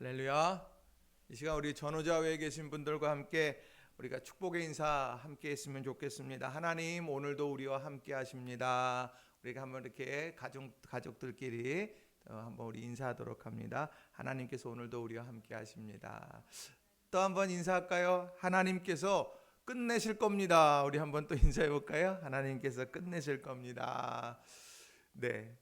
할렐루야. 이 시간 우리 전우자회에 계신 분들과 함께 우리가 축복의 인사 함께 했으면 좋겠습니다. 하나님 오늘도 우리와 함께 하십니다. 우리가 한번 이렇게 가족들끼리 한번 우리 인사하도록 합니다. 하나님께서 오늘도 우리와 함께 하십니다. 또 한번 인사할까요? 하나님께서 끝내실 겁니다. 우리 한번 또 인사해 볼까요? 하나님께서 끝내실 겁니다. 네.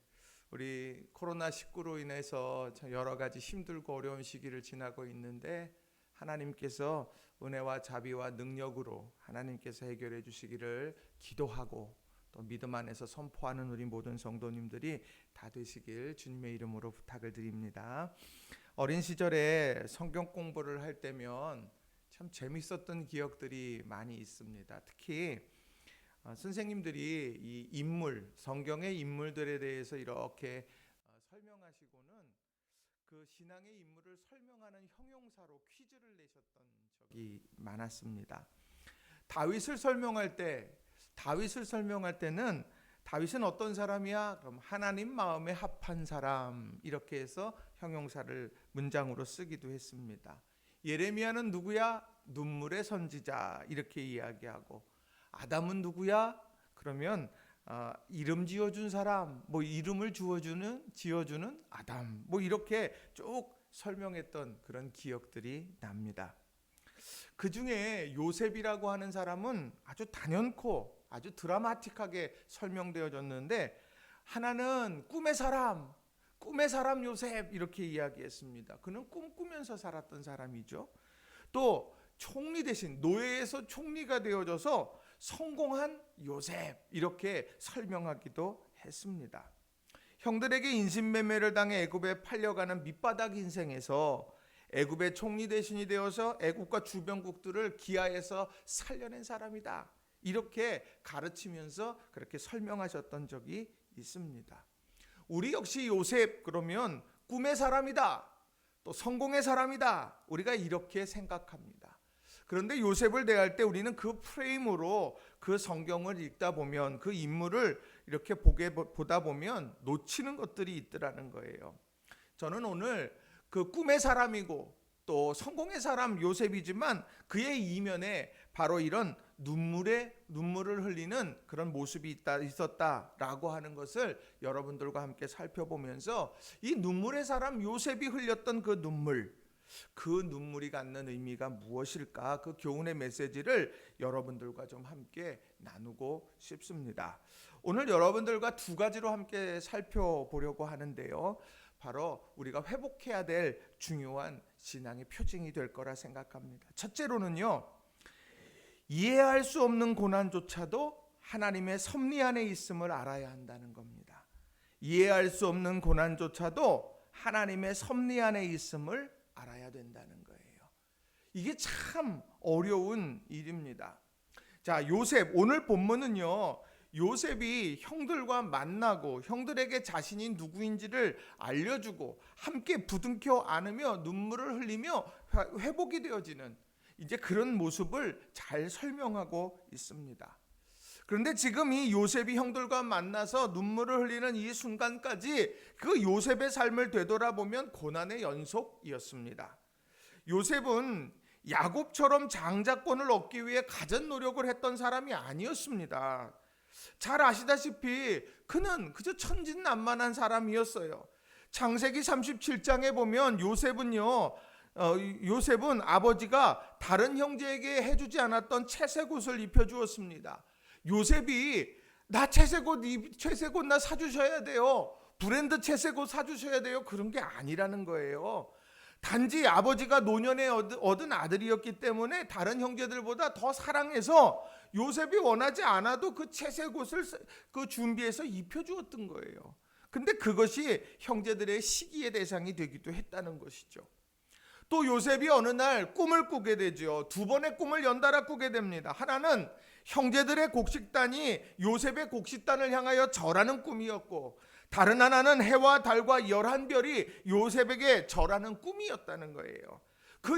우리 코로나19로 인해서 여러 가지 힘들고 어려운 시기를 지나고 있는데 하나님께서 은혜와 자비와 능력으로 하나님께서 해결해 주시기를 기도하고 또 믿음 안에서 선포하는 우리 모든 성도님들이 다 되시길 주님의 이름으로 부탁을 드립니다. 어린 시절에 성경 공부를 할 때면 참 재밌었던 기억들이 많이 있습니다. 특히 선생님들이 이 인물, 성경의 인물들에 대해서 이렇게 설명하시고는 그 신앙의 인물을 설명하는 형용사로 퀴즈를 내셨던 적이 많았습니다. 다윗을 설명할 때는 다윗은 어떤 사람이야? 그럼 하나님 마음에 합한 사람, 이렇게 해서 형용사를 문장으로 쓰기도 했습니다. 예레미야는 누구야? 눈물의 선지자, 이렇게 이야기하고, 아담은 누구야? 그러면 이름 지어준 사람, 이름을 지어주는 아담, 이렇게 쭉 설명했던 그런 기억들이 납니다. 그 중에 요셉이라고 하는 사람은 아주 단연코 아주 드라마틱하게 설명되어졌는데, 하나는 꿈의 사람 요셉, 이렇게 이야기했습니다. 그는 꿈꾸면서 살았던 사람이죠. 또 총리 대신 노예에서 총리가 되어져서 성공한 요셉, 이렇게 설명하기도 했습니다. 형들에게 인신매매를 당해 애굽에 팔려가는 밑바닥 인생에서 애굽의 총리 대신이 되어서 애굽과 주변국들을 기아에서 살려낸 사람이다, 이렇게 가르치면서 그렇게 설명하셨던 적이 있습니다. 우리 역시 요셉 그러면 꿈의 사람이다, 또 성공의 사람이다, 우리가 이렇게 생각합니다. 그런데 요셉을 대할 때 우리는 그 프레임으로 그 성경을 읽다 보면, 그 인물을 이렇게 보다 보면 놓치는 것들이 있더라는 거예요. 저는 오늘 그 꿈의 사람이고 또 성공의 사람 요셉이지만 그의 이면에 바로 이런 눈물을 흘리는 그런 모습이 있었다라고 하는 것을 여러분들과 함께 살펴보면서, 이 눈물의 사람 요셉이 흘렸던 그 눈물이 갖는 의미가 무엇일까, 그 교훈의 메시지를 여러분들과 좀 함께 나누고 싶습니다. 오늘 여러분들과 두 가지로 함께 살펴보려고 하는데요, 바로 우리가 회복해야 될 중요한 신앙의 표징이 될 거라 생각합니다. 첫째로는요, 이해할 수 없는 고난조차도 하나님의 섭리 안에 있음을 알아야 한다는 겁니다. 이해할 수 없는 고난조차도 하나님의 섭리 안에 있음을 알아야 된다는 거예요. 이게 참 어려운 일입니다. 자, 요셉, 오늘 본문은요, 요셉이 형들과 만나고 형들에게 자신이 누구인지를 알려주고 함께 부둥켜 안으며 눈물을 흘리며 회복이 되어지는 이제 그런 모습을 잘 설명하고 있습니다. 그런데 지금 이 요셉이 형들과 만나서 눈물을 흘리는 이 순간까지 그 요셉의 삶을 되돌아보면 고난의 연속이었습니다. 요셉은 야곱처럼 장자권을 얻기 위해 가진 노력을 했던 사람이 아니었습니다. 잘 아시다시피 그는 그저 천진난만한 사람이었어요. 창세기 37장에 보면 요셉은 아버지가 다른 형제에게 해주지 않았던 채색 옷을 입혀주었습니다. 요셉이 나 채색 옷 나 사주셔야 돼요, 브랜드 채색 옷 사주셔야 돼요, 그런 게 아니라는 거예요. 단지 아버지가 노년에 얻은 아들이었기 때문에 다른 형제들보다 더 사랑해서 요셉이 원하지 않아도 그 채색 옷을 준비해서 입혀주었던 거예요. 근데 그것이 형제들의 시기의 대상이 되기도 했다는 것이죠. 또 요셉이 어느 날 꿈을 꾸게 되죠. 두 번의 꿈을 연달아 꾸게 됩니다. 하나는 형제들의 곡식단이 요셉의 곡식단을 향하여 절하는 꿈이었고, 다른 하나는 해와 달과 11별이 요셉에게 절하는 꿈이었다는 거예요. 그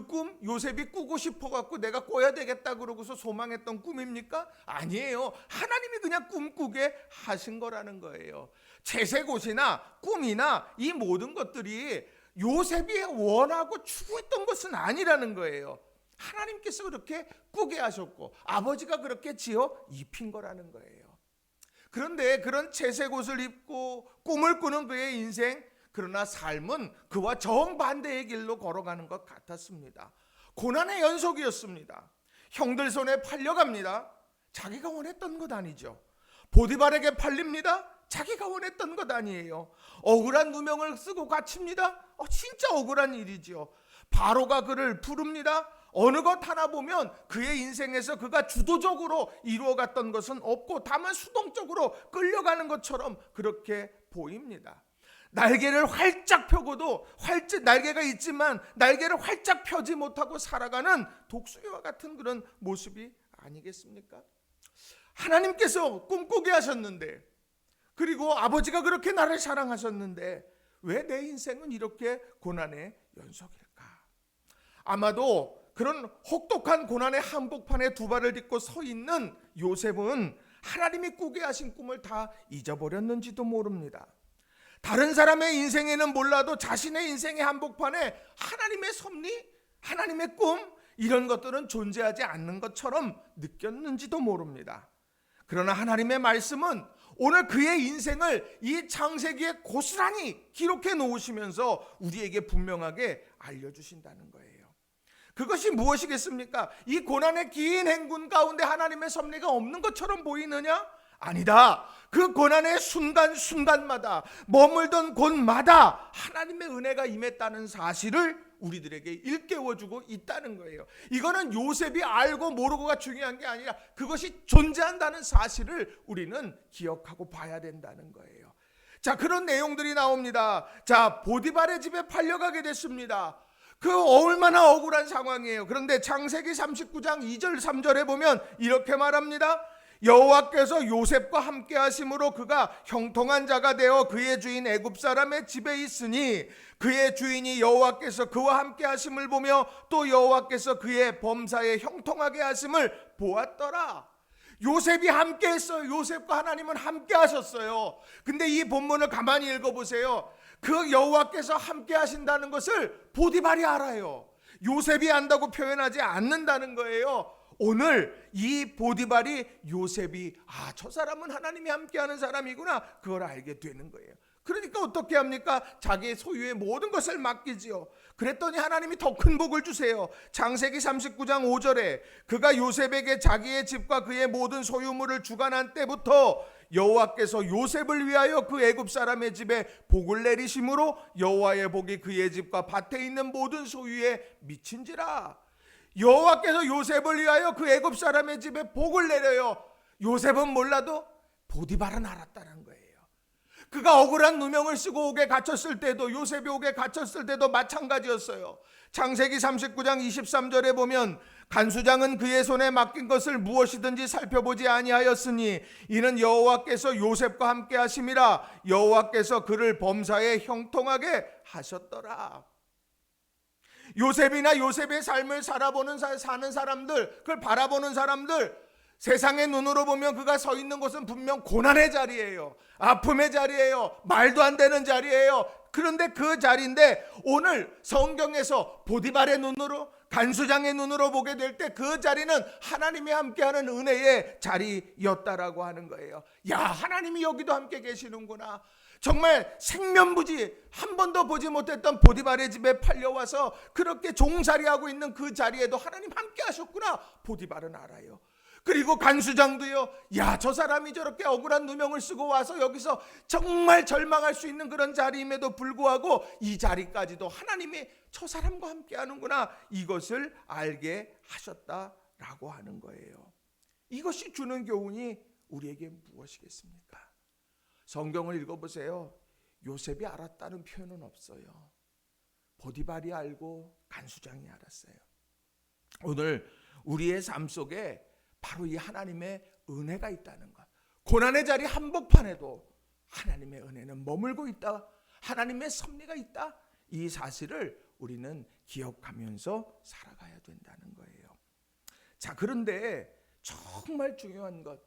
꿈 요셉이 꾸고 싶어갖고 내가 꿔야 되겠다 그러고서 소망했던 꿈입니까? 아니에요. 하나님이 그냥 꿈꾸게 하신 거라는 거예요. 채색 옷이나 꿈이나 이 모든 것들이 요셉이 원하고 추구했던 것은 아니라는 거예요. 하나님께서 그렇게 꾸게 하셨고 아버지가 그렇게 지어 입힌 거라는 거예요. 그런데 그런 채색 옷을 입고 꿈을 꾸는 그의 인생, 그러나 삶은 그와 정반대의 길로 걸어가는 것 같았습니다. 고난의 연속이었습니다. 형들 손에 팔려갑니다. 자기가 원했던 것 아니죠. 보디발에게 팔립니다. 자기가 원했던 것 아니에요. 억울한 누명을 쓰고 갇힙니다. 진짜 억울한 일이죠. 바로가 그를 부릅니다. 어느 것 하나 보면 그의 인생에서 그가 주도적으로 이루어갔던 것은 없고 다만 수동적으로 끌려가는 것처럼 그렇게 보입니다. 날개를 활짝 펴고도 날개가 있지만 날개를 활짝 펴지 못하고 살아가는 독수리와 같은 그런 모습이 아니겠습니까? 하나님께서 꿈꾸게 하셨는데, 그리고 아버지가 그렇게 나를 사랑하셨는데 왜 내 인생은 이렇게 고난의 연속일까? 아마도 그런 혹독한 고난의 한복판에 두 발을 딛고 서 있는 요셉은 하나님이 꾸게 하신 꿈을 다 잊어버렸는지도 모릅니다. 다른 사람의 인생에는 몰라도 자신의 인생의 한복판에 하나님의 섭리, 하나님의 꿈, 이런 것들은 존재하지 않는 것처럼 느꼈는지도 모릅니다. 그러나 하나님의 말씀은 오늘 그의 인생을 이 창세기에 고스란히 기록해 놓으시면서 우리에게 분명하게 알려주신다는 거예요. 그것이 무엇이겠습니까? 이 고난의 긴 행군 가운데 하나님의 섭리가 없는 것처럼 보이느냐? 아니다. 그 고난의 순간순간마다 머물던 곳마다 하나님의 은혜가 임했다는 사실을 우리들에게 일깨워주고 있다는 거예요. 이거는 요셉이 알고 모르고가 중요한 게 아니라 그것이 존재한다는 사실을 우리는 기억하고 봐야 된다는 거예요. 자, 그런 내용들이 나옵니다. 자, 보디발의 집에 팔려가게 됐습니다. 그 얼마나 억울한 상황이에요. 그런데 창세기 39장 2절 3절에 보면 이렇게 말합니다. 여호와께서 요셉과 함께 하심으로 그가 형통한 자가 되어 그의 주인 애굽 사람의 집에 있으니 그의 주인이 여호와께서 그와 함께 하심을 보며 또 여호와께서 그의 범사에 형통하게 하심을 보았더라. 요셉이 함께 했어요. 요셉과 하나님은 함께 하셨어요. 근데 이 본문을 가만히 읽어보세요. 그 여호와께서 함께 하신다는 것을 보디발이 알아요. 요셉이 안다고 표현하지 않는다는 거예요. 오늘 이 보디발이 요셉이 저 사람은 하나님이 함께하는 사람이구나, 그걸 알게 되는 거예요. 그러니까 어떻게 합니까? 자기의 소유의 모든 것을 맡기지요. 그랬더니 하나님이 더 큰 복을 주세요. 창세기 39장 5절에 그가 요셉에게 자기의 집과 그의 모든 소유물을 주관한 때부터 여호와께서 요셉을 위하여 그 애굽 사람의 집에 복을 내리심으로 여호와의 복이 그의 집과 밭에 있는 모든 소유에 미친지라. 여호와께서 요셉을 위하여 그 애굽 사람의 집에 복을 내려요. 요셉은 몰라도 보디발은 알았다는 거예요. 그가 억울한 누명을 쓰고 옥에 갇혔을 때도, 요셉이 옥에 갇혔을 때도 마찬가지였어요. 창세기 39장 23절에 보면 간수장은 그의 손에 맡긴 것을 무엇이든지 살펴보지 아니하였으니 이는 여호와께서 요셉과 함께 하심이라. 여호와께서 그를 범사에 형통하게 하셨더라. 요셉이나 요셉의 삶을 사는 사람들, 그걸 바라보는 사람들, 세상의 눈으로 보면 그가 서 있는 곳은 분명 고난의 자리예요. 아픔의 자리예요. 말도 안 되는 자리예요. 그런데 그 자리인데 오늘 성경에서 보디발의 눈으로, 간수장의 눈으로 보게 될 때 그 자리는 하나님이 함께하는 은혜의 자리였다라고 하는 거예요. 야, 하나님이 여기도 함께 계시는구나. 정말 생면부지 한 번도 보지 못했던 보디발의 집에 팔려와서 그렇게 종살이하고 있는 그 자리에도 하나님 함께 하셨구나. 보디발은 알아요. 그리고 간수장도요, 야, 저 사람이 저렇게 억울한 누명을 쓰고 와서 여기서 정말 절망할 수 있는 그런 자리임에도 불구하고 이 자리까지도 하나님이 저 사람과 함께 하는구나, 이것을 알게 하셨다라고 하는 거예요. 이것이 주는 교훈이 우리에게 무엇이겠습니까? 성경을 읽어보세요. 요셉이 알았다는 표현은 없어요. 보디발이 알고 간수장이 알았어요. 오늘 우리의 삶 속에 바로 이 하나님의 은혜가 있다는 것, 고난의 자리 한복판에도 하나님의 은혜는 머물고 있다, 하나님의 섭리가 있다, 이 사실을 우리는 기억하면서 살아가야 된다는 거예요. 자, 그런데 정말 중요한 것,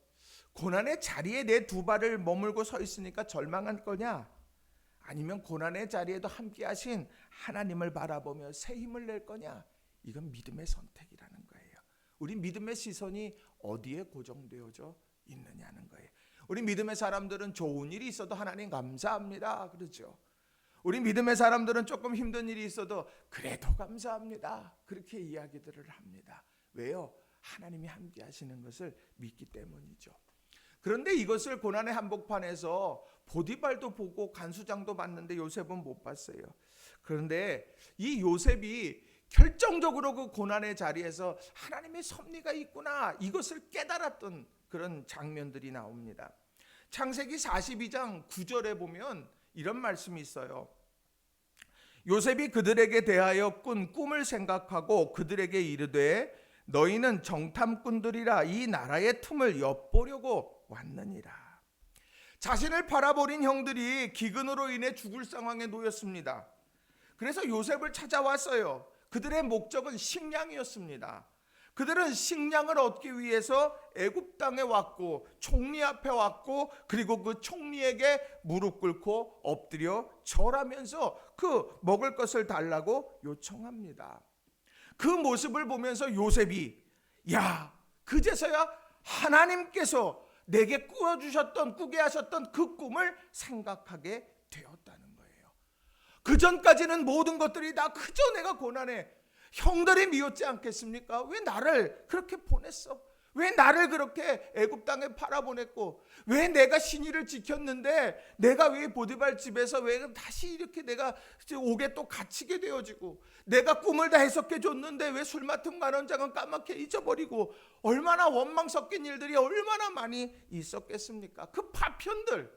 고난의 자리에 내 두 발을 머물고 서 있으니까 절망한 거냐? 아니면 고난의 자리에도 함께 하신 하나님을 바라보며 새 힘을 낼 거냐? 이건 믿음의 선택이라는 거예요. 우리 믿음의 시선이 어디에 고정되어져 있느냐는 거예요. 우리 믿음의 사람들은 좋은 일이 있어도 하나님 감사합니다, 그렇죠? 우리 믿음의 사람들은 조금 힘든 일이 있어도 그래도 감사합니다, 그렇게 이야기들을 합니다. 왜요? 하나님이 함께 하시는 것을 믿기 때문이죠. 그런데 이것을 고난의 한복판에서 보디발도 보고 간수장도 봤는데 요셉은 못 봤어요. 그런데 이 요셉이 결정적으로 그 고난의 자리에서 하나님의 섭리가 있구나, 이것을 깨달았던 그런 장면들이 나옵니다. 창세기 42장 9절에 보면 이런 말씀이 있어요. 요셉이 그들에게 대하여 꾼 꿈을 생각하고 그들에게 이르되 너희는 정탐꾼들이라 이 나라의 틈을 엿보려고 왔느니라. 자신을 팔아버린 형들이 기근으로 인해 죽을 상황에 놓였습니다. 그래서 요셉을 찾아왔어요. 그들의 목적은 식량이었습니다. 그들은 식량을 얻기 위해서 애굽 땅에 왔고 총리 앞에 왔고 그리고 그 총리에게 무릎 꿇고 엎드려 절하면서 그 먹을 것을 달라고 요청합니다. 그 모습을 보면서 요셉이 야, 그제서야 하나님께서 내게 꾸게 하셨던 그 꿈을 생각하게 되었다는 거예요. 그 전까지는 모든 것들이 다 그저 내가 고난에 형들이 미웠지 않겠습니까? 왜 나를 그렇게 보냈어? 왜 나를 그렇게 애굽 땅에 팔아보냈고, 왜 내가 신의를 지켰는데 내가 왜 보디발 집에서 왜 다시 이렇게 내가 옥에 또 갇히게 되어지고, 내가 꿈을 다 해석해 줬는데 왜 술 맡은 만원장은 까맣게 잊어버리고, 얼마나 원망 섞인 일들이 얼마나 많이 있었겠습니까? 그 파편들,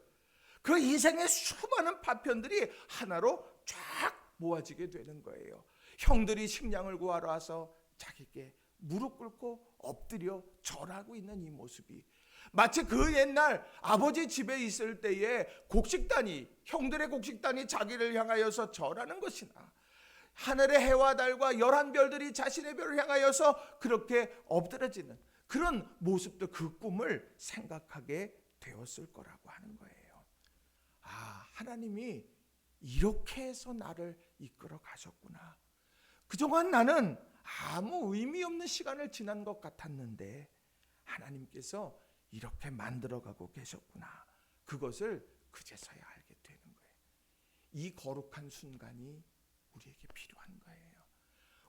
그 인생의 수많은 파편들이 하나로 쫙 모아지게 되는 거예요. 형들이 식량을 구하러 와서 자기께 무릎 꿇고 엎드려 절하고 있는 이 모습이 마치 그 옛날 아버지 집에 있을 때의 곡식단이, 형들의 곡식단이 자기를 향하여서 절하는 것이나 하늘의 해와 달과 11별들이 자신의 별을 향하여서 그렇게 엎드려지는 그런 모습도, 그 꿈을 생각하게 되었을 거라고 하는 거예요. 아, 하나님이 이렇게 해서 나를 이끌어 가셨구나. 그동안 나는 아무 의미 없는 시간을 지난 것 같았는데 하나님께서 이렇게 만들어가고 계셨구나. 그것을 그제서야 알게 되는 거예요. 이 거룩한 순간이 우리에게 필요한 거예요.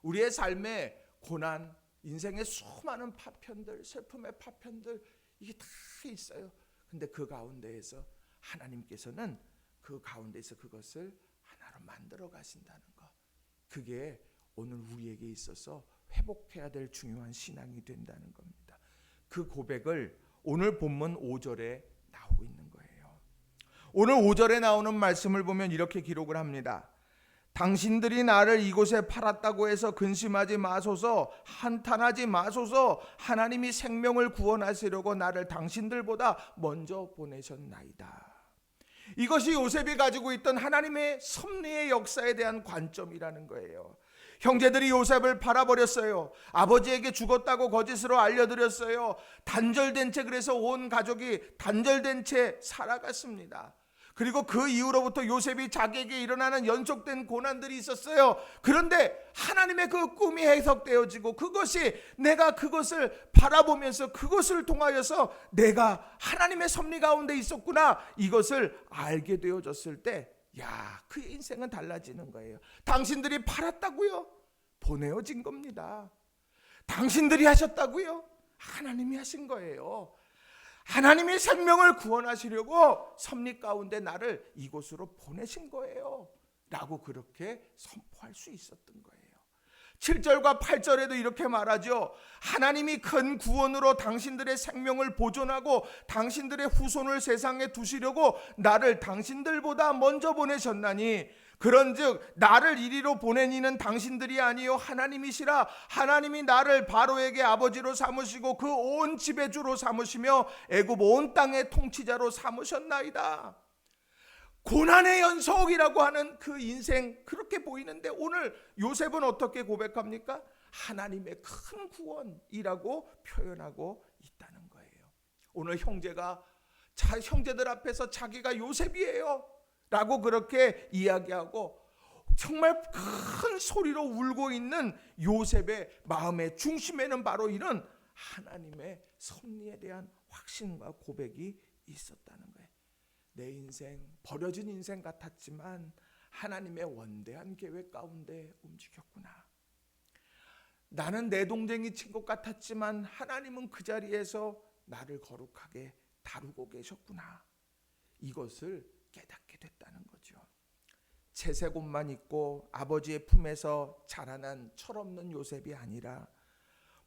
우리의 삶에 고난, 인생의 수많은 파편들, 슬픔의 파편들, 이게 다 있어요. 근데 그 가운데에서 하나님께서는 그 가운데서 그것을 하나로 만들어 가신다는 것, 그게 오늘 우리에게 있어서 회복해야 될 중요한 신앙이 된다는 겁니다. 그 고백을 오늘 본문 5절에 나오고 있는 거예요. 오늘 5절에 나오는 말씀을 보면 이렇게 기록을 합니다. 당신들이 나를 이곳에 팔았다고 해서 근심하지 마소서, 한탄하지 마소서. 하나님이 생명을 구원하시려고 나를 당신들보다 먼저 보내셨나이다. 이것이 요셉이 가지고 있던 하나님의 섭리의 역사에 대한 관점이라는 거예요. 형제들이 요셉을 팔아버렸어요. 아버지에게 죽었다고 거짓으로 알려드렸어요. 단절된 채, 그래서 온 가족이 단절된 채 살아갔습니다. 그리고 그 이후로부터 요셉이 자기에게 일어나는 연속된 고난들이 있었어요. 그런데 하나님의 그 꿈이 해석되어지고 그것이, 내가 그것을 바라보면서 그것을 통하여서 내가 하나님의 섭리 가운데 있었구나, 이것을 알게 되어졌을 때, 야, 그의 인생은 달라지는 거예요. 당신들이 팔았다고요? 보내어진 겁니다. 당신들이 하셨다고요? 하나님이 하신 거예요. 하나님이 생명을 구원하시려고 섭리 가운데 나를 이곳으로 보내신 거예요 라고 그렇게 선포할 수 있었던 거예요. 7절과 8절에도 이렇게 말하죠. 하나님이 큰 구원으로 당신들의 생명을 보존하고 당신들의 후손을 세상에 두시려고 나를 당신들보다 먼저 보내셨나니, 그런즉 나를 이리로 보낸 이는 당신들이 아니요 하나님이시라. 하나님이 나를 바로에게 아버지로 삼으시고 그 온 집의 주로 삼으시며 애굽 온 땅의 통치자로 삼으셨나이다. 고난의 연속이라고 하는 그 인생, 그렇게 보이는데 오늘 요셉은 어떻게 고백합니까? 하나님의 큰 구원이라고 표현하고 있다는 거예요. 오늘 형제가 형제들 앞에서 자기가 요셉이에요, 라고 그렇게 이야기하고 정말 큰 소리로 울고 있는 요셉의 마음의 중심에는 바로 이런 하나님의 섭리에 대한 확신과 고백이 있었다는 거예요. 내 인생, 버려진 인생 같았지만 하나님의 원대한 계획 가운데 움직였구나. 나는 내 동생이 친 것 같았지만 하나님은 그 자리에서 나를 거룩하게 다루고 계셨구나. 이것을 깨닫게 됐다는 거죠. 채색 옷만 입고 아버지의 품에서 자라난 철없는 요셉이 아니라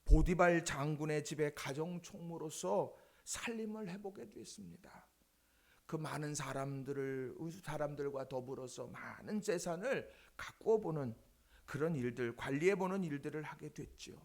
보디발 장군의 집에 가정총무로서 살림을 해보게 됐습니다. 그 많은 사람들과 더불어서 많은 재산을 가꾸어 보는 그런 일들, 관리해 보는 일들을 하게 됐죠.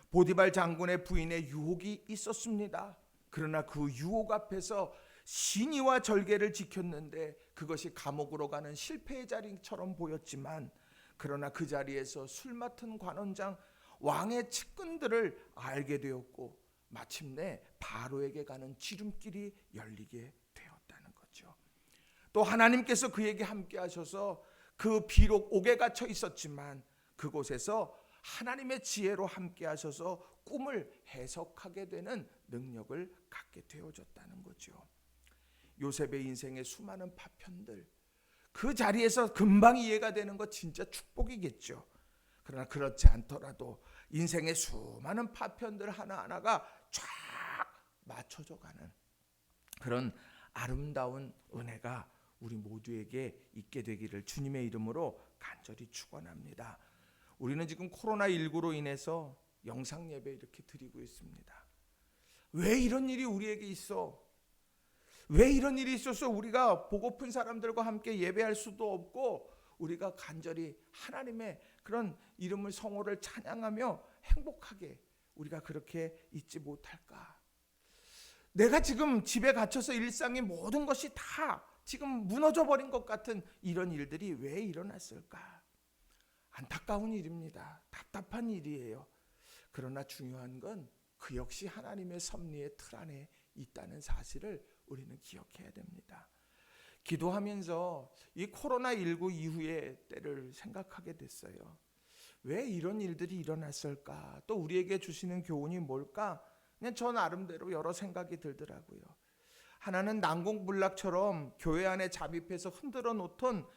보디발 장군의 부인의 유혹이 있었습니다. 그러나 그 유혹 앞에서 신의와 절개를 지켰는데 그것이 감옥으로 가는 실패의 자리처럼 보였지만, 그러나 그 자리에서 술 맡은 관원장 왕의 측근들을 알게 되었고 마침내 바로에게 가는 지름길이 열리게 되었다는 거죠. 또 하나님께서 그에게 함께 하셔서 그 비록 옥에 갇혀 있었지만 그곳에서 하나님의 지혜로 함께 하셔서 꿈을 해석하게 되는 능력을 갖게 되어졌다는 거죠. 요셉의 인생의 수많은 파편들, 그 자리에서 금방 이해가 되는 것 진짜 축복이겠죠. 그러나 그렇지 않더라도 인생의 수많은 파편들 하나하나가 쫙 맞춰져 가는 그런 아름다운 은혜가 우리 모두에게 있게 되기를 주님의 이름으로 간절히 축원합니다. 우리는 지금 코로나19로 인해서 영상 예배 이렇게 드리고 있습니다. 왜 이런 일이 우리에게 있어? 왜 이런 일이 있어서 우리가 보고픈 사람들과 함께 예배할 수도 없고 우리가 간절히 하나님의 그런 이름을, 성호를 찬양하며 행복하게 우리가 그렇게 있지 못할까? 내가 지금 집에 갇혀서 일상의 모든 것이 다 지금 무너져 버린 것 같은 이런 일들이 왜 일어났을까? 안타까운 일입니다. 답답한 일이에요. 그러나 중요한 건 그 역시 하나님의 섭리의 틀 안에 있다는 사실을 우리는 기억해야 됩니다. 기도하면서 이 코로나19 이후의 때를 생각하게 됐어요. 왜 이런 일들이 일어났을까? 또 우리에게 주시는 교훈이 뭘까? 그냥 저 나름대로 여러 생각이 들더라고요. 하나는 난공불락처럼 교회 안에 잠입해서 흔들어 놓던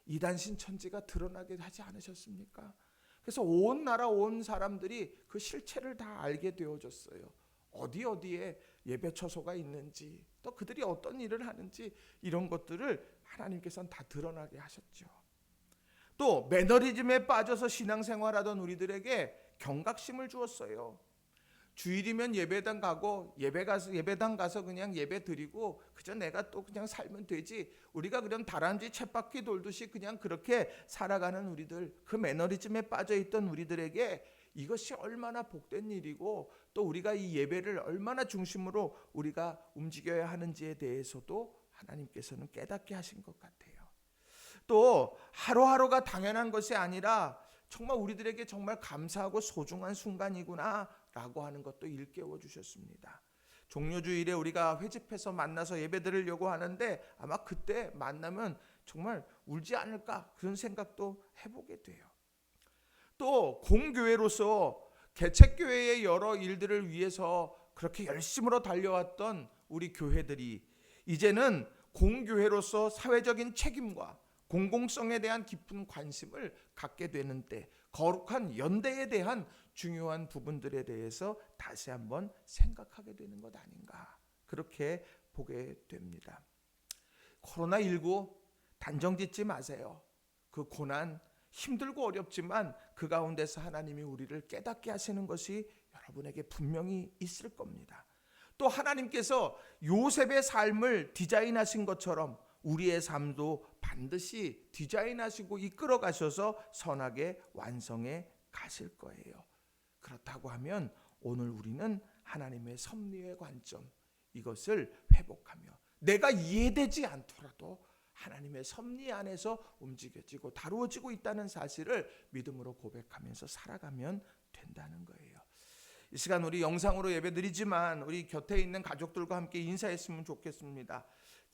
이단 신천지가 드러나게 하지 않으셨습니까? 그래서 온 나라 온 사람들이 그 실체를 다 알게 되어졌어요. 어디에 예배 처소가 있는지, 또 그들이 어떤 일을 하는지 이런 것들을 하나님께서는 다 드러나게 하셨죠. 또 매너리즘에 빠져서 신앙생활하던 우리들에게 경각심을 주었어요. 주일이면 예배당 가고 예배당 가서 그냥 예배 드리고 그저 내가 또 그냥 살면 되지, 우리가 그냥 다람쥐 쳇바퀴 돌듯이 그냥 그렇게 살아가는 우리들, 그 매너리즘에 빠져있던 우리들에게 이것이 얼마나 복된 일이고 또 우리가 이 예배를 얼마나 중심으로 우리가 움직여야 하는지에 대해서도 하나님께서는 깨닫게 하신 것 같아요. 또 하루하루가 당연한 것이 아니라 정말 우리들에게 정말 감사하고 소중한 순간이구나 라고 하는 것도 일깨워 주셨습니다. 종료주일에 우리가 회집해서 만나서 예배 드리려고 하는데 아마 그때 만나면 정말 울지 않을까 그런 생각도 해보게 돼요. 또 공교회로서 개척교회의 여러 일들을 위해서 그렇게 열심으로 달려왔던 우리 교회들이 이제는 공교회로서 사회적인 책임과 공공성에 대한 깊은 관심을 갖게 되는 때, 거룩한 연대에 대한 중요한 부분들에 대해서 다시 한번 생각하게 되는 것 아닌가, 그렇게 보게 됩니다. 코로나19 단정 짓지 마세요. 그 고난 힘들고 어렵지만 그 가운데서 하나님이 우리를 깨닫게 하시는 것이 여러분에게 분명히 있을 겁니다. 또 하나님께서 요셉의 삶을 디자인하신 것처럼 우리의 삶도 반드시 디자인하시고 이끌어 가셔서 선하게 완성해 가실 거예요. 그렇다고 하면 오늘 우리는 하나님의 섭리의 관점, 이것을 회복하며 내가 이해되지 않더라도 하나님의 섭리 안에서 움직여지고 다루어지고 있다는 사실을 믿음으로 고백하면서 살아가면 된다는 거예요. 이 시간 우리 영상으로 예배드리지만 우리 곁에 있는 가족들과 함께 인사했으면 좋겠습니다.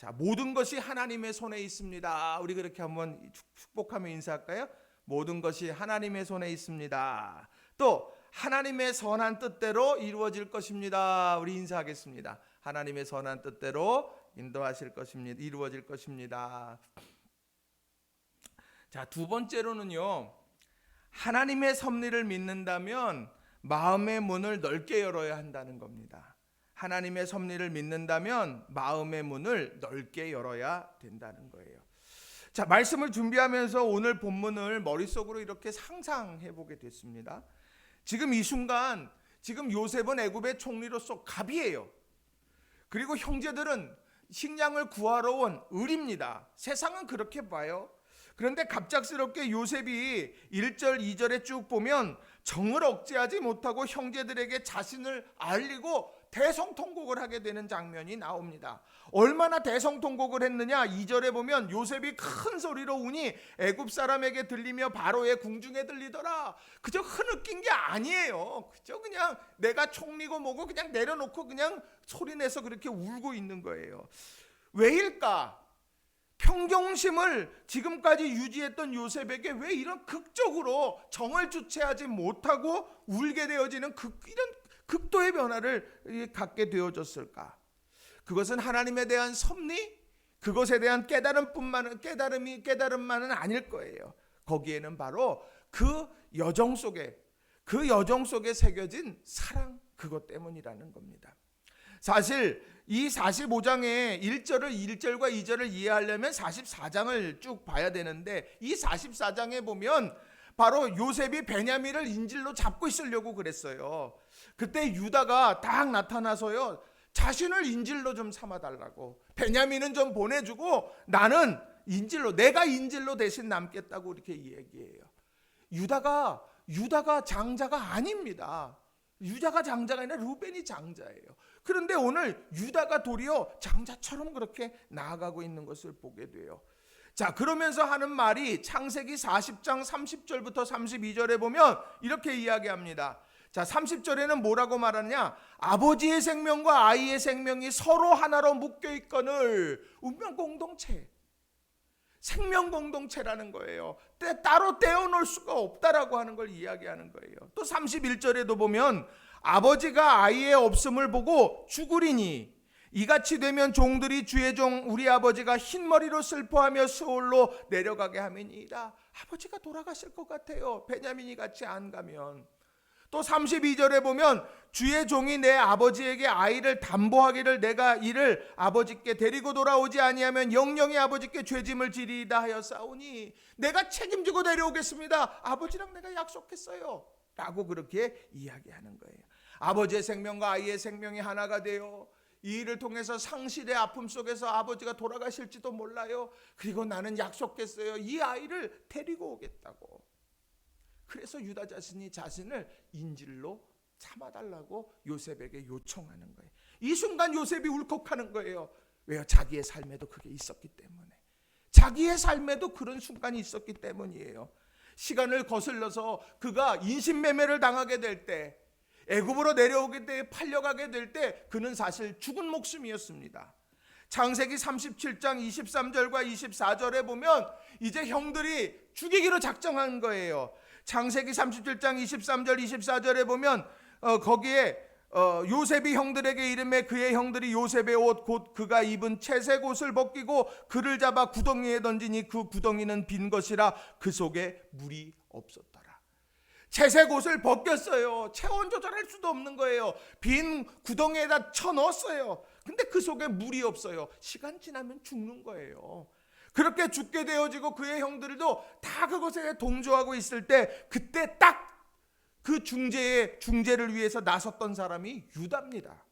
자, 모든 것이 하나님의 손에 있습니다. 우리 그렇게 한번 축복하며 인사할까요? 모든 것이 하나님의 손에 있습니다. 또 하나님의 선한 뜻대로 이루어질 것입니다. 우리 인사하겠습니다. 하나님의 선한 뜻대로 인도하실 것입니다. 이루어질 것입니다. 자, 두 번째로는요, 하나님의 섭리를 믿는다면 마음의 문을 넓게 열어야 한다는 겁니다. 하나님의 섭리를 믿는다면 마음의 문을 넓게 열어야 된다는 거예요. 자, 말씀을 준비하면서 오늘 본문을 머릿속으로 이렇게 상상해 보게 됐습니다. 지금 이 순간, 지금 요셉은 애굽의 총리로서 갑이에요. 그리고 형제들은 식량을 구하러 온 을입니다. 세상은 그렇게 봐요. 그런데 갑작스럽게 요셉이 1절 2절에 쭉 보면 정을 억제하지 못하고 형제들에게 자신을 알리고 대성통곡을 하게 되는 장면이 나옵니다. 얼마나 대성통곡을 했느냐, 2절에 보면 요셉이 큰 소리로 우니 애굽 사람에게 들리며 바로의 궁중에 들리더라. 그저 흐느낀 게 아니에요. 그저 그냥 내가 총리고 뭐고 그냥 내려놓고 그냥 소리내서 그렇게 울고 있는 거예요. 왜일까? 평정심을 지금까지 유지했던 요셉에게 왜 이런 극적으로 정을 주체하지 못하고 울게 되어지는 이런 극도의 변화를 갖게 되어졌을까? 그것은 하나님에 대한 섭리, 그것에 대한 깨달음만은 아닐 거예요. 거기에는 바로 그 여정 속에 새겨진 사랑, 그것 때문이라는 겁니다. 사실 이 45장의 1절과 2절을 이해하려면 44장을 쭉 봐야 되는데, 이 44장에 보면 바로 요셉이 베냐민을 인질로 잡고 있으려고 그랬어요. 그때 유다가 딱 나타나서요, 자신을 인질로 좀 삼아달라고, 베냐민은 좀 보내주고 나는 내가 인질로 대신 남겠다고 이렇게 얘기해요. 유다가 장자가 아닙니다. 유다가 장자가 아니라 루벤이 장자예요. 그런데 오늘 유다가 도리어 장자처럼 그렇게 나아가고 있는 것을 보게 돼요. 자, 그러면서 하는 말이 창세기 40장 30절부터 32절에 보면 이렇게 이야기합니다. 자, 30절에는 뭐라고 말하느냐? 아버지의 생명과 아이의 생명이 서로 하나로 묶여 있거늘. 운명 공동체, 생명 공동체라는 거예요. 따로 떼어놓을 수가 없다라고 하는 걸 이야기하는 거예요. 또 31절에도 보면 아버지가 아이의 없음을 보고 죽으리니 이같이 되면 종들이 주의 종 우리 아버지가 흰머리로 슬퍼하며 스올로 내려가게 함이니이다. 아버지가 돌아가실 것 같아요, 베냐민이 같이 안 가면. 또 32절에 보면 주의 종이 내 아버지에게 아이를 담보하기를 내가 이를 아버지께 데리고 돌아오지 아니하면 영영이 아버지께 죄짐을 지리이다 하여 싸우니 내가 책임지고 데려오겠습니다. 아버지랑 내가 약속했어요 라고 그렇게 이야기하는 거예요. 아버지의 생명과 아이의 생명이 하나가 되어 이 일을 통해서 상실의 아픔 속에서 아버지가 돌아가실지도 몰라요. 그리고 나는 약속했어요, 이 아이를 데리고 오겠다고. 그래서 유다 자신을 인질로 삼아달라고 요셉에게 요청하는 거예요. 이 순간 요셉이 울컥하는 거예요. 왜요? 자기의 삶에도 그게 있었기 때문에. 자기의 삶에도 그런 순간이 있었기 때문이에요. 시간을 거슬러서 그가 인신매매를 당하게 될 때, 애굽으로 내려오게 때, 팔려가게 될 때 그는 사실 죽은 목숨이었습니다. 창세기 37장 23절과 24절에 보면 이제 형들이 죽이기로 작정한 거예요. 창세기 37장 23절 24절에 보면 거기에 요셉이 형들에게 이르매 그의 형들이 요셉의 옷 곧 그가 입은 채색 옷을 벗기고 그를 잡아 구덩이에 던지니 그 구덩이는 빈 것이라 그 속에 물이 없었더라. 채색 옷을 벗겼어요. 체온 조절할 수도 없는 거예요. 빈 구덩이에다 쳐넣었어요. 근데 그 속에 물이 없어요. 시간 지나면 죽는 거예요. 그렇게 죽게 되어지고 그의 형들도 다 그것에 동조하고 있을 때, 그때 딱 그 중재를 위해서 나섰던 사람이 유다입니다.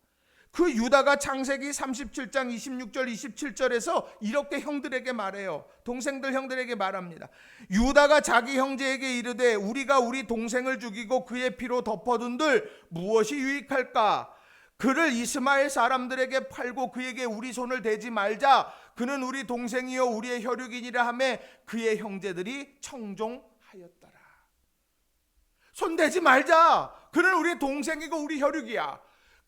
그 유다가 창세기 37장 26절 27절에서 이렇게 형들에게 말해요. 동생들 형들에게 말합니다. 유다가 자기 형제에게 이르되 우리가 우리 동생을 죽이고 그의 피로 덮어둔들 무엇이 유익할까? 그를 이스마엘 사람들에게 팔고 그에게 우리 손을 대지 말자. 그는 우리 동생이요 우리의 혈육이니라 하며 그의 형제들이 청종하였더라. 손 대지 말자. 그는 우리 동생이고 우리 혈육이야.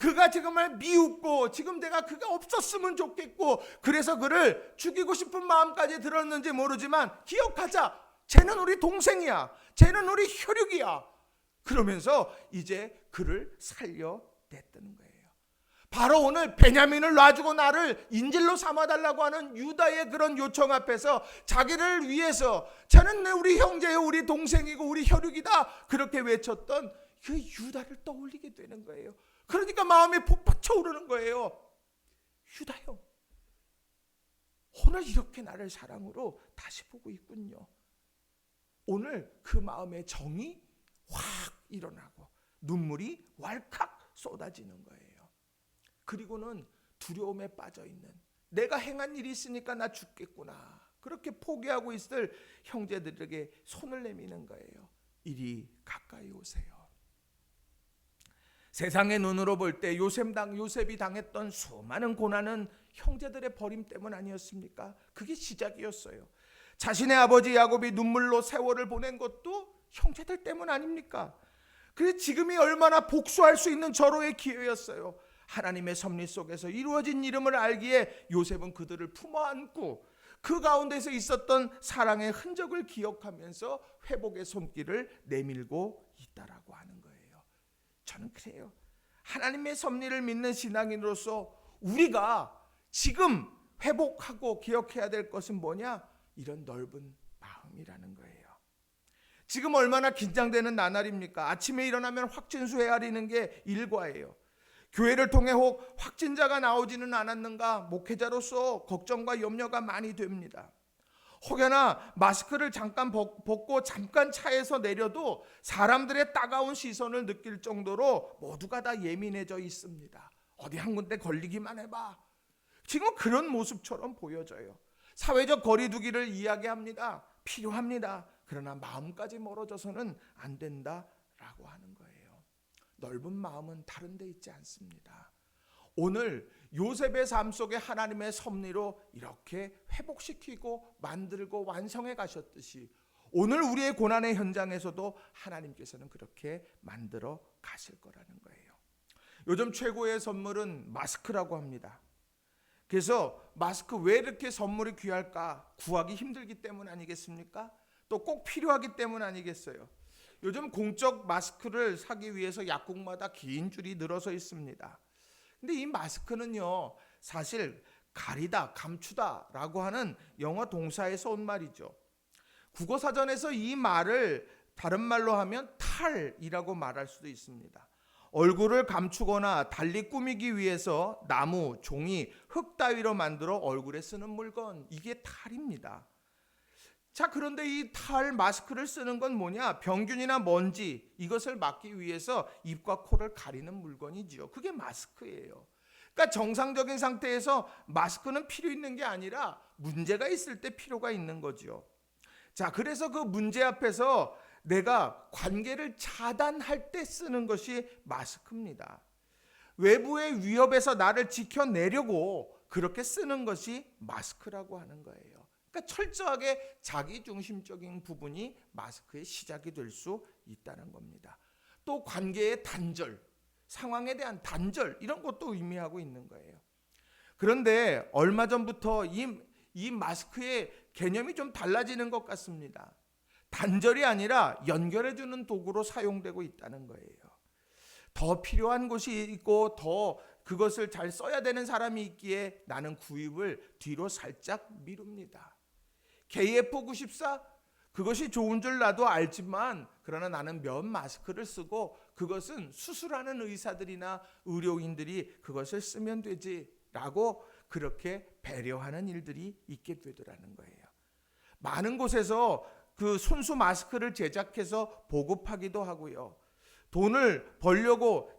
그가 정말 미웃고 지금 내가 그가 없었으면 좋겠고 그래서 그를 죽이고 싶은 마음까지 들었는지 모르지만 기억하자. 쟤는 우리 동생이야. 쟤는 우리 혈육이야. 그러면서 이제 그를 살려냈다는 거예요. 바로 오늘 베냐민을 놔주고 나를 인질로 삼아달라고 하는 유다의 그런 요청 앞에서 자기를 위해서 쟤는 우리 형제요 우리 동생이고 우리 혈육이다 그렇게 외쳤던 그 유다를 떠올리게 되는 거예요. 그러니까 마음이 폭파쳐 오르는 거예요. 유다 형 오늘 이렇게 나를 사랑으로 다시 보고 있군요. 오늘 그 마음의 정이 확 일어나고 눈물이 왈칵 쏟아지는 거예요. 그리고는 두려움에 빠져있는 내가 행한 일이 있으니까 나 죽겠구나 그렇게 포기하고 있을 형제들에게 손을 내미는 거예요. 이리 가까이 오세요. 세상의 눈으로 볼 때 요셉이 당했던 수많은 고난은 형제들의 버림 때문 아니었습니까? 그게 시작이었어요. 자신의 아버지 야곱이 눈물로 세월을 보낸 것도 형제들 때문 아닙니까? 그래서 지금이 얼마나 복수할 수 있는 절호의 기회였어요. 하나님의 섭리 속에서 이루어진 이름을 알기에 요셉은 그들을 품어안고 그 가운데서 있었던 사랑의 흔적을 기억하면서 회복의 손길을 내밀고 있다라고 하는 거예요. 저는 그래요. 하나님의 섭리를 믿는 신앙인으로서 우리가 지금 회복하고 기억해야 될 것은 뭐냐? 이런 넓은 마음이라는 거예요. 지금 얼마나 긴장되는 나날입니까? 아침에 일어나면 확진수 헤아리는 게 일과예요. 교회를 통해 혹 확진자가 나오지는 않았는가 목회자로서 걱정과 염려가 많이 됩니다. 혹여나 마스크를 잠깐 벗고 잠깐 차에서 내려도 사람들의 따가운 시선을 느낄 정도로 모두가 다 예민해져 있습니다. 어디 한 군데 걸리기만 해봐. 지금 그런 모습처럼 보여져요. 사회적 거리두기를 이야기합니다. 필요합니다. 그러나 마음까지 멀어져서는 안 된다라고 하는 거예요. 넓은 마음은 다른 데 있지 않습니다. 오늘 요셉의 삶 속에 하나님의 섭리로 이렇게 회복시키고 만들고 완성해 가셨듯이 오늘 우리의 고난의 현장에서도 하나님께서는 그렇게 만들어 가실 거라는 거예요. 요즘 최고의 선물은 마스크라고 합니다. 그래서 마스크 왜 이렇게 선물이 귀할까? 구하기 힘들기 때문 아니겠습니까? 또 꼭 필요하기 때문 아니겠어요? 요즘 공적 마스크를 사기 위해서 약국마다 긴 줄이 늘어서 있습니다. 근데 이 마스크는요, 사실 가리다, 감추다라고 하는 영어 동사에서 온 말이죠. 국어사전에서 이 말을 다른 말로 하면 탈이라고 말할 수도 있습니다. 얼굴을 감추거나 달리 꾸미기 위해서 나무, 종이, 흙 따위로 만들어 얼굴에 쓰는 물건, 이게 탈입니다. 자, 그런데 이 탈 마스크를 쓰는 건 뭐냐? 병균이나 먼지 이것을 막기 위해서 입과 코를 가리는 물건이죠. 그게 마스크예요. 그러니까 정상적인 상태에서 마스크는 필요 있는 게 아니라 문제가 있을 때 필요가 있는 거죠. 자, 그래서 그 문제 앞에서 내가 관계를 차단할 때 쓰는 것이 마스크입니다. 외부의 위협에서 나를 지켜내려고 그렇게 쓰는 것이 마스크라고 하는 거예요. 그러니까 철저하게 자기중심적인 부분이 마스크의 시작이 될 수 있다는 겁니다. 또 관계의 단절, 상황에 대한 단절 이런 것도 의미하고 있는 거예요. 그런데 얼마 전부터 이 마스크의 개념이 좀 달라지는 것 같습니다. 단절이 아니라 연결해주는 도구로 사용되고 있다는 거예요. 더 필요한 곳이 있고 더 그것을 잘 써야 되는 사람이 있기에 나는 구입을 뒤로 살짝 미룹니다. KF94 그것이 좋은 줄 나도 알지만 그러나 나는 면 마스크를 쓰고 그것은 수술하는 의사들이나 의료인들이 그것을 쓰면 되지라고 그렇게 배려하는 일들이 있게 되더라는 거예요. 많은 곳에서 그 손수 마스크를 제작해서 보급하기도 하고요. 돈을 벌려고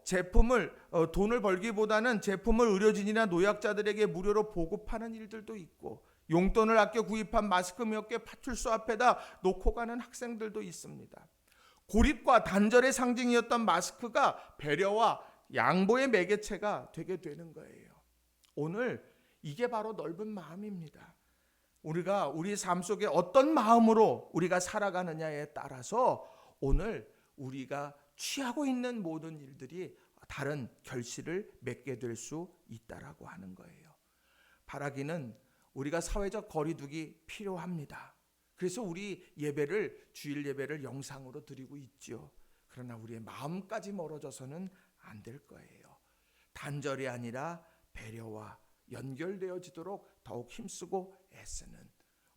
돈을 벌기보다는 제품을 의료진이나 노약자들에게 무료로 보급하는 일들도 있고 용돈을 아껴 구입한 마스크 몇 개 파출소 앞에다 놓고 가는 학생들도 있습니다. 고립과 단절의 상징이었던 마스크가 배려와 양보의 매개체가 되게 되는 거예요. 오늘 이게 바로 넓은 마음입니다. 우리가 우리 삶 속에 어떤 마음으로 우리가 살아가느냐에 따라서 오늘 우리가 취하고 있는 모든 일들이 다른 결실을 맺게 될 수 있다라고 하는 거예요. 바라기는 우리가 사회적 거리두기 필요합니다. 그래서 우리 예배를 주일 예배를 영상으로 드리고 있죠. 그러나 우리의 마음까지 멀어져서는 안 될 거예요. 단절이 아니라 배려와 연결되어지도록 더욱 힘쓰고 애쓰는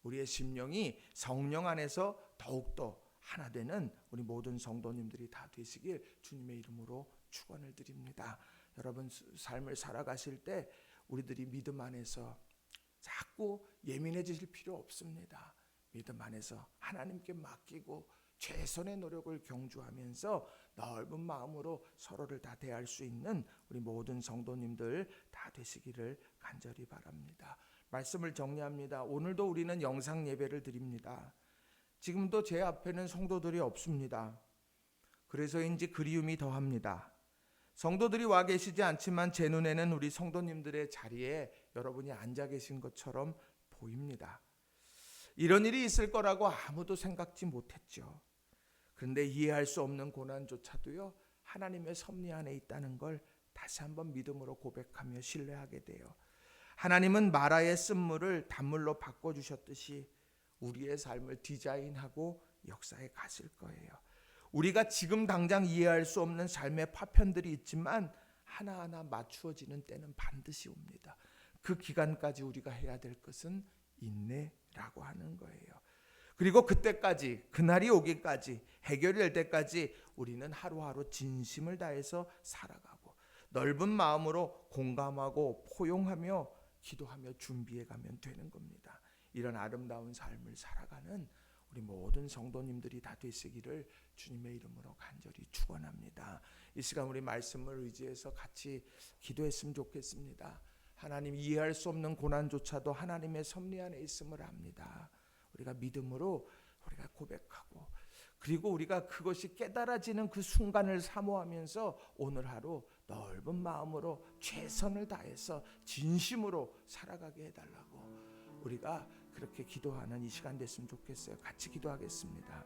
우리의 심령이 성령 안에서 더욱더 하나 되는 우리 모든 성도님들이 다 되시길 주님의 이름으로 축원을 드립니다. 여러분 삶을 살아가실 때 우리들이 믿음 안에서 자꾸 예민해지실 필요 없습니다. 믿음 안에서 하나님께 맡기고 최선의 노력을 경주하면서 넓은 마음으로 서로를 다 대할 수 있는 우리 모든 성도님들 다 되시기를 간절히 바랍니다. 말씀을 정리합니다. 오늘도 우리는 영상 예배를 드립니다. 지금도 제 앞에는 성도들이 없습니다. 그래서인지 그리움이 더합니다. 성도들이 와 계시지 않지만 제 눈에는 우리 성도님들의 자리에 여러분이 앉아 계신 것처럼 보입니다. 이런 일이 있을 거라고 아무도 생각지 못했죠. 그런데 이해할 수 없는 고난조차도요, 하나님의 섭리 안에 있다는 걸 다시 한번 믿음으로 고백하며 신뢰하게 돼요. 하나님은 마라의 쓴물을 단물로 바꿔주셨듯이 우리의 삶을 디자인하고 역사에 가실 거예요. 우리가 지금 당장 이해할 수 없는 삶의 파편들이 있지만 하나하나 맞추어지는 때는 반드시 옵니다. 그 기간까지 우리가 해야 될 것은 인내라고 하는 거예요. 그리고 그때까지, 그날이 오기까지, 해결이 될 때까지 우리는 하루하루 진심을 다해서 살아가고 넓은 마음으로 공감하고 포용하며 기도하며 준비해 가면 되는 겁니다. 이런 아름다운 삶을 살아가는 우리 모든 성도님들이 다 되시기를 주님의 이름으로 간절히 축원합니다. 이 시간 우리 말씀을 의지해서 같이 기도했으면 좋겠습니다. 하나님, 이해할 수 없는 고난조차도 하나님의 섭리 안에 있음을 압니다. 우리가 믿음으로 우리가 고백하고 그리고 우리가 그것이 깨달아지는 그 순간을 사모하면서 오늘 하루 넓은 마음으로 최선을 다해서 진심으로 살아가게 해달라고 우리가 그렇게 기도하는 이 시간 됐으면 좋겠어요. 같이 기도하겠습니다.